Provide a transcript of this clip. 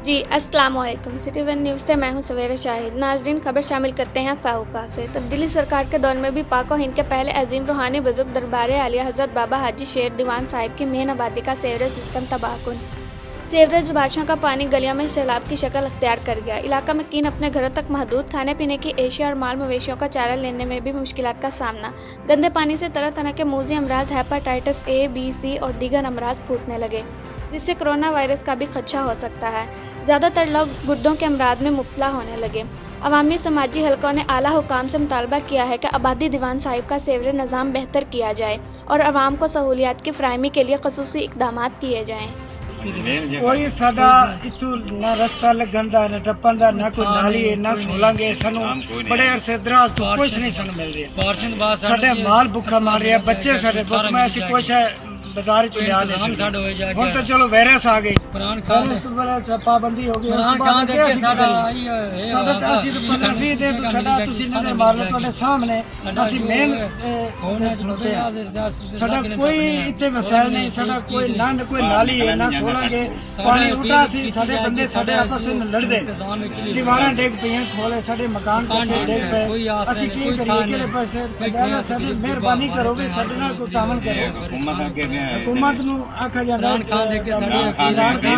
جی السلام علیکم، city one news سے میں ہوں سویرے شاہد۔ ناظرین، خبر شامل کرتے ہیں ساہوکا سے۔ تبدیلی سرکار کے دور میں بھی پاک و ہند کے پہلے عظیم روحانی بزرگ دربار عالیہ حضرت بابا حاجی شیر دیوان صاحب کی مین ابادی کا سیوریج سسٹم تباہ کن۔ سیوریج بارشوں کا پانی گلیوں میں سیلاب کی شکل اختیار کر گیا۔ علاقہ میں کین اپنے گھروں تک محدود، کھانے پینے کی اشیاء اور مال مویشیوں کا چارہ لینے میں بھی مشکلات کا سامنا۔ گندے پانی سے طرح طرح کے موذی امراض، ہیپاٹائٹس اے، بی، سی اور دیگر امراض پھوٹنے لگے، جس سے کرونا وائرس کا بھی خدشہ ہو سکتا ہے۔ زیادہ تر لوگ گردوں کے امراض میں مبتلا ہونے لگے۔ عوامی سماجی حلقوں نے اعلیٰ حکام سے مطالبہ کیا ہے کہ ابادی دیوان صاحب کا سیوریج نظام بہتر کیا جائے اور عوام کو سہولیات کی فراہمی کے لیے خصوصی اقدامات کیے جائیں۔ کوئی ساڈا اتو نہ رستہ لگن دا، نہ ٹپن دا، نہ کوئی نالی، نہ سولانگے، سانو بڑے عرصے دراز تو کچھ نہیں سانو مل رہا۔ ساڈے مال بھکا مار رہا، بچے ساڈے بھوک میں اسی کچھ بازار چ لیا نہیں سکتے۔ ہن تو چلو وائرس آ گئی، وائرس تو بڑا پابندی ہو گئی۔ اس بعد ساڈا تو اسی تو 15-20 دن تو ساڈا تسی نظر مار لو تواڈے سامنے، اسی مین کھلوتے ہیں۔ ساڈا کوئی اتنے مسائل نہیں، ساڈا کوئی نہ کوئی نالی ہے، نہ سولانگے، پانی اٹھا سی، ساڈے بندے ساڈے آپس میں لڑدے، دیواراں ڈگ پئیاں کھولے، ساڈے مکان کچے ڈگ پئے۔ اسی کی کریے کہڑے پیسے اللہ ساڈی مہربانی کرو گے، ساڈے نال کوئی تعاون کرو۔ حکومت نو آکھا جاندا ہے